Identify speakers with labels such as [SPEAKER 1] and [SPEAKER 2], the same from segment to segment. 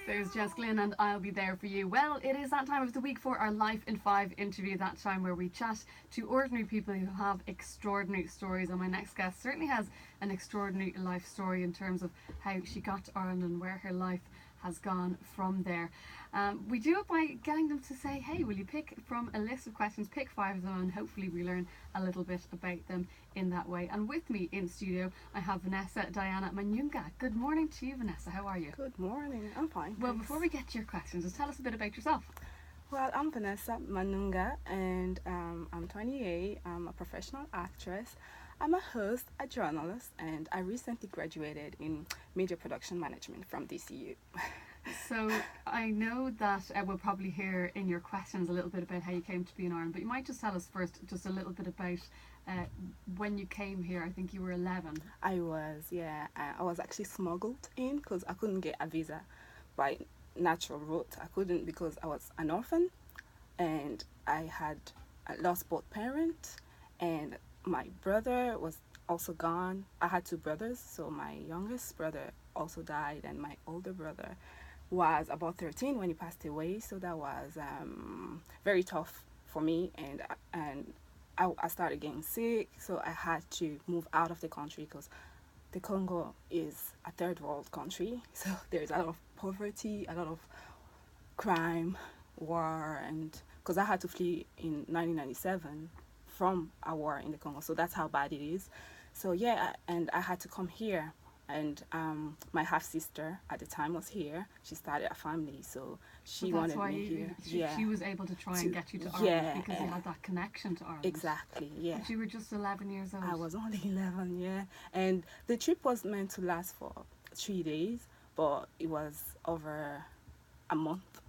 [SPEAKER 1] There's Jess Glynn and I'll be there for you. Well, it is that time of the week for our Life in 5 interview, that time where we chat to ordinary people who have extraordinary stories. And my next guest certainly has an extraordinary life story in terms of how she got to Ireland and where her life has gone from there. We do it by getting them to say, hey, will you pick from a list of questions, pick 5 of them, and hopefully we learn a little bit about them in that way. And with me in studio, I have Vanessa Diana Manyunga. Good morning to you, Vanessa. How are you?
[SPEAKER 2] Good morning. I'm fine.
[SPEAKER 1] Well,
[SPEAKER 2] thanks.
[SPEAKER 1] before we get to your questions, just tell us a bit about yourself.
[SPEAKER 2] Well, I'm Vanessa Manunga, and I'm 28. I'm a professional actress. I'm a host, a journalist, and I recently graduated in media production management from DCU.
[SPEAKER 1] So I know that we'll probably hear in your questions a little bit about how you came to be in Ireland, but you might just tell us first just a little bit about when you came here. I think you were 11.
[SPEAKER 2] I was, yeah. I was actually smuggled in because I couldn't get a visa by natural route. I couldn't because I was an orphan, and I lost both parents, and my brother was also gone. I had 2 brothers, so my youngest brother also died, and my older brother was about 13 when he passed away. So that was very tough for me, and I started getting sick, so I had to move out of the country because the Congo is a third world country, so there's a lot of poverty, a lot of crime, war, and because I had to flee in 1997 from a war in the Congo, so that's how bad it is. So yeah, and I had to come here, and my half sister at the time was here. She started a family, so she wanted me here.
[SPEAKER 1] She was able to try and get you to Ireland because you had that connection to Ireland.
[SPEAKER 2] Exactly, yeah.
[SPEAKER 1] But you were just 11 years old.
[SPEAKER 2] I was only 11, yeah. And the trip was meant to last for 3 days, but it was over a month,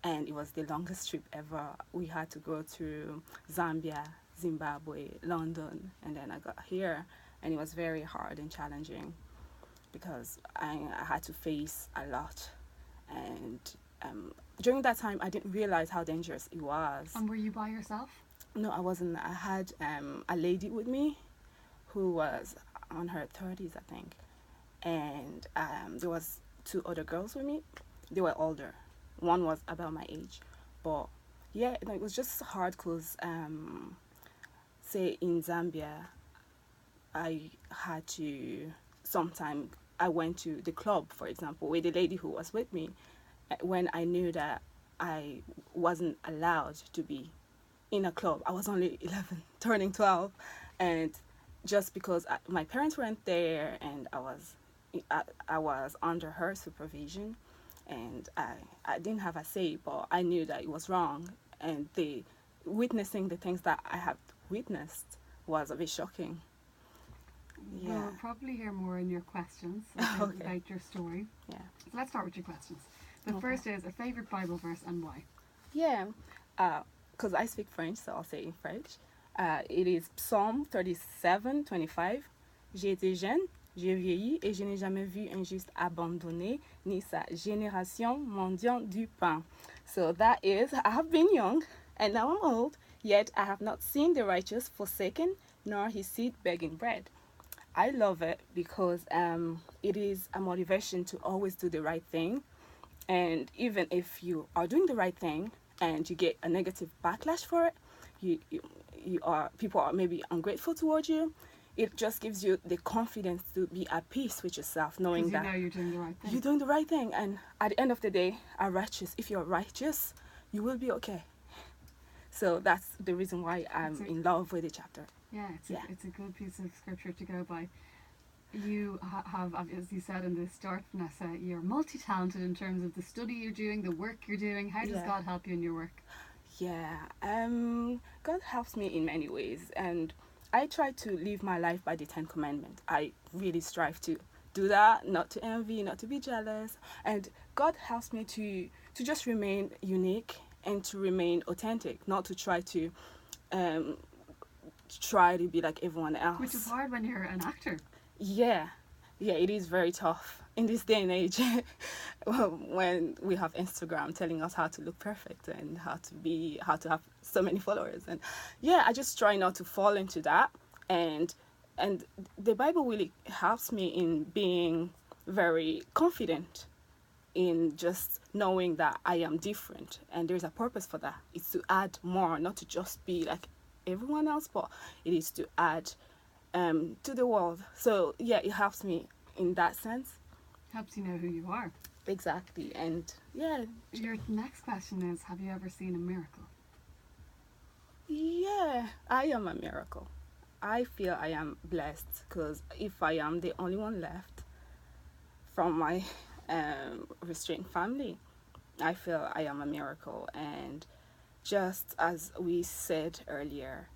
[SPEAKER 2] and it was the longest trip ever. We had to go to Zambia, Zimbabwe, London, and then I got here, and it was very hard and challenging because I had to face a lot, and during that time I didn't realize how dangerous it was.
[SPEAKER 1] And were you by yourself?
[SPEAKER 2] No, I wasn't. I had a lady with me who was on her 30s, I think, and there was 2 other girls with me. They were older. One was about my age, but yeah, it was just hard because say in Zambia I had to sometimes I went to the club, for example, with the lady who was with me, when I knew that I wasn't allowed to be in a club. I was only 11, turning 12, and just because my parents weren't there, and I was under her supervision, and I didn't have a say, but I knew that it was wrong, and witnessing the things that I have witnessed was a bit shocking.
[SPEAKER 1] Yeah. We'll probably hear more in your questions about your story.
[SPEAKER 2] Yeah.
[SPEAKER 1] So let's start with your questions. The first is a favourite Bible verse and why?
[SPEAKER 2] Yeah, because I speak French, so I'll say in French. It is Psalm 37:25. J'ai été jeune, j'ai vieilli, et je n'ai jamais vu un juste abandonné, ni sa génération mendiant du pain. So that is, I have been young, and now I'm old, yet I have not seen the righteous forsaken, nor his seed begging bread. I love it because it is a motivation to always do the right thing. And even if you are doing the right thing and you get a negative backlash for it, people are maybe ungrateful towards you, it just gives you the confidence to be at peace with yourself, knowing that
[SPEAKER 1] you're doing the right thing.
[SPEAKER 2] You're doing the right thing, and at the end of the day, if you're righteous, you will be okay. So that's the reason why I'm in love with the chapter.
[SPEAKER 1] Yeah, it's a good piece of scripture to go by. You have, as you said in the start, Vanessa, you're multi-talented in terms of the study you're doing, the work you're doing. How does God help you in your work?
[SPEAKER 2] Yeah, God helps me in many ways, and I try to live my life by the 10 Commandments. I really strive to do that, not to envy, not to be jealous. And God helps me to just remain unique and to remain authentic, not to um, try to be like everyone else.
[SPEAKER 1] Which is hard when you're an actor.
[SPEAKER 2] Yeah, yeah, it is very tough in this day and age when we have Instagram telling us how to look perfect and how to have so many followers. And yeah, I just try not to fall into that. And and the Bible really helps me in being very confident in just knowing that I am different and there's a purpose for that. It's to add more, not to just be like everyone else, but it is to add to the world. So yeah, it helps me in that sense.
[SPEAKER 1] Helps you know who you are.
[SPEAKER 2] Exactly. And yeah,
[SPEAKER 1] Your next question is, have you ever seen a miracle?
[SPEAKER 2] yeah, I am a miracle. I feel I am blessed because if I am the only one left from my restrained family, I feel I am a miracle. And just as we said earlier,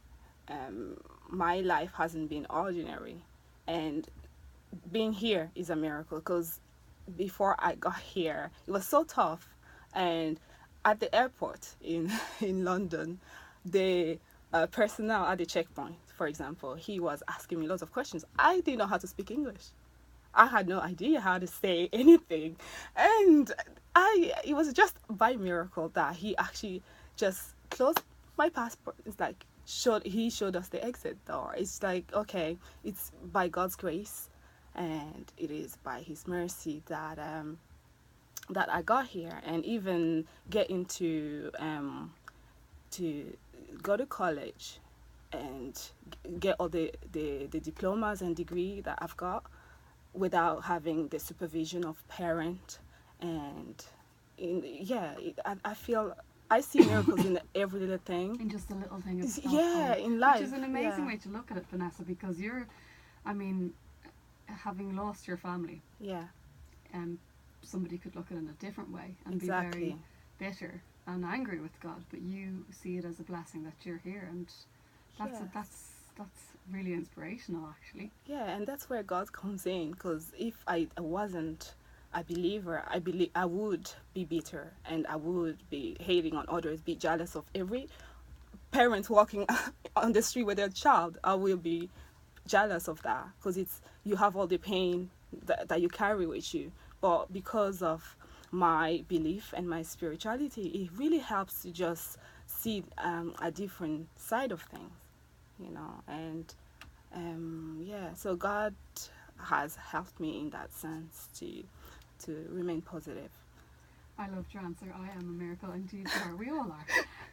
[SPEAKER 2] um, my life hasn't been ordinary. And being here is a miracle because before I got here, it was so tough. And at the airport in in London, the personnel at the checkpoint, for example, he was asking me lots of questions. I didn't know how to speak English. I had no idea how to say anything, and it was just by miracle that he actually just closed my passport. It's like he showed us the exit door. It's like, okay, it's by God's grace, and it is by His mercy that I got here, and even getting to go to college and get all the diplomas and degree that I've got without having the supervision of parent. And I feel I see miracles in every little thing.
[SPEAKER 1] In just a little thing of
[SPEAKER 2] Yeah, in life.
[SPEAKER 1] Which is an amazing
[SPEAKER 2] yeah.
[SPEAKER 1] way to look at it, Vanessa, because I mean, having lost your family,
[SPEAKER 2] Yeah,
[SPEAKER 1] somebody could look at it in a different way and
[SPEAKER 2] exactly.
[SPEAKER 1] be very bitter and angry with God, but you see it as a blessing that you're here, and
[SPEAKER 2] Yes.
[SPEAKER 1] that's really inspirational, actually.
[SPEAKER 2] Yeah, and that's where God comes in. Because if I wasn't a believer, I would be bitter and I would be hating on others, be jealous of every parent walking on the street with their child. I will be jealous of that because it's you have all the pain that you carry with you. But because of my belief and my spirituality, it really helps to just see a different side of things, and yeah, so God has helped me in that sense to remain positive.
[SPEAKER 1] I loved your answer. I am a miracle, indeed you are. We all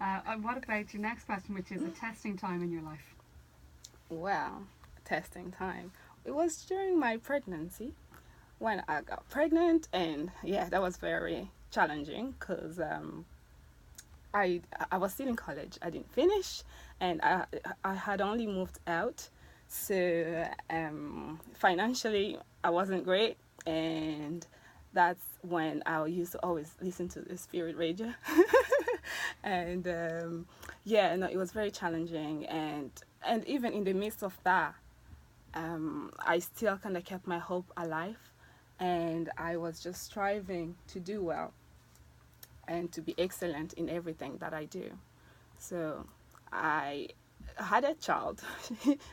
[SPEAKER 1] are. And what about your next question, which is a testing time in your life?
[SPEAKER 2] Well, testing time. It was during my pregnancy when I got pregnant, and yeah, that was very challenging because I was still in college. I didn't finish, and I had only moved out, so financially I wasn't great, and that's when I used to always listen to the spirit radio, and yeah, no, it was very challenging, and even in the midst of that, I still kind of kept my hope alive, and I was just striving to do well and to be excellent in everything that I do. So I had a child,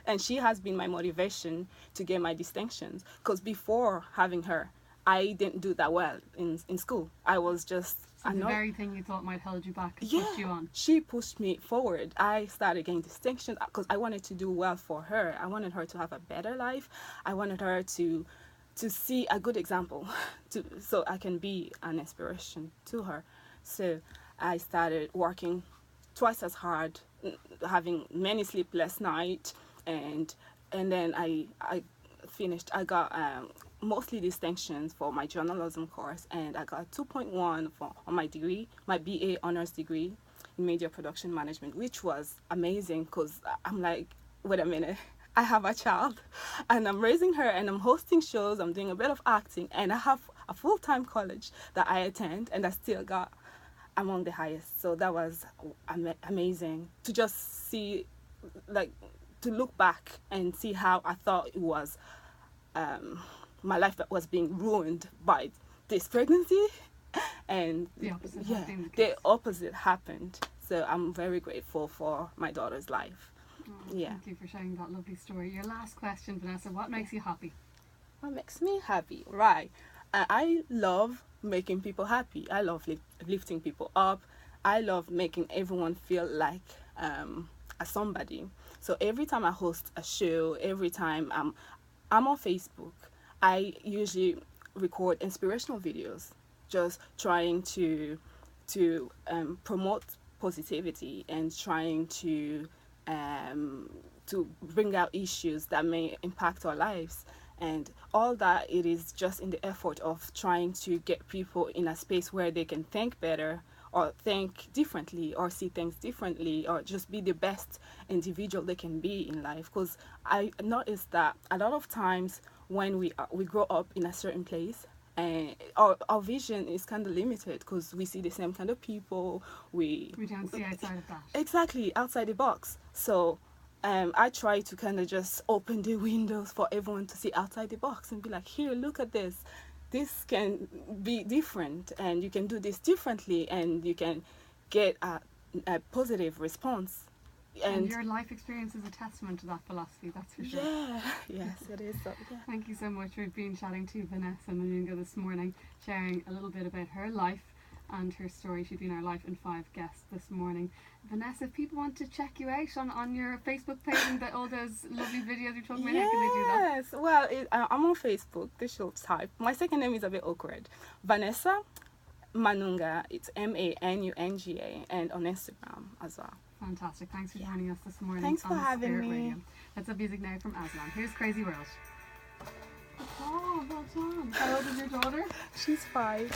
[SPEAKER 2] and she has been my motivation to get my distinctions. Because before having her, I didn't do that well in school. I was just
[SPEAKER 1] So the very thing you thought might hold you back has pushed you on.
[SPEAKER 2] She pushed me forward. I started getting distinctions because I wanted to do well for her. I wanted her to have a better life. I wanted her to see a good example, so I can be an inspiration to her. So I started working twice as hard, having many sleepless nights, and then I finished. I got mostly distinctions for my journalism course, and I got 2.1 on my degree, my BA honors degree in media production management, which was amazing because I'm like, wait a minute. I have a child and I'm raising her and I'm hosting shows, I'm doing a bit of acting, and I have a full-time college that I attend, and I still got among the highest. So that was amazing to just see, like, to look back and see how I thought it was my life that was being ruined by this pregnancy, and
[SPEAKER 1] The opposite has
[SPEAKER 2] yeah,
[SPEAKER 1] been the
[SPEAKER 2] the
[SPEAKER 1] case.
[SPEAKER 2] opposite happened. So I'm very grateful for my daughter's life.
[SPEAKER 1] Oh,
[SPEAKER 2] Yeah.
[SPEAKER 1] thank you for sharing that lovely story. Your last question, Vanessa, what makes you happy?
[SPEAKER 2] What makes me happy? Right. I love making people happy. I love lifting people up. I love making everyone feel like a somebody. So every time I host a show, every time I'm on Facebook, I usually record inspirational videos, just trying to promote positivity and trying um, to bring out issues that may impact our lives, and all that it is just in the effort of trying to get people in a space where they can think better or think differently or see things differently or just be the best individual they can be in life. Because I noticed that a lot of times when we grow up in a certain place, and our vision is kind of limited because we see the same kind of people.
[SPEAKER 1] We don't see outside of that.
[SPEAKER 2] Exactly, outside the box. So I try to kind of just open the windows for everyone to see outside the box and be like, here, look at this. This can be different, and you can do this differently, and you can get a positive response.
[SPEAKER 1] And your life experience is a testament to that philosophy, that's for sure.
[SPEAKER 2] Yeah, yes, it is. So, yeah.
[SPEAKER 1] Thank you so much for being chatting to Vanessa Manunga this morning, sharing a little bit about her life and her story. She's been our Life in 5 guest this morning. Vanessa, if people want to check you out on your Facebook page and all those lovely videos you're talking about, how can they do that?
[SPEAKER 2] Yes, well, I'm on Facebook. They should type. My second name is a bit awkward. Vanessa Manunga. It's Manunga, and on Instagram as well.
[SPEAKER 1] Fantastic. Thanks for joining us this morning.
[SPEAKER 2] Thanks for
[SPEAKER 1] on
[SPEAKER 2] having
[SPEAKER 1] Spirit
[SPEAKER 2] me.
[SPEAKER 1] Radio. Let's have music now from Aslan. Here's Crazy World. Oh, well done. How old is your daughter?
[SPEAKER 2] She's 5.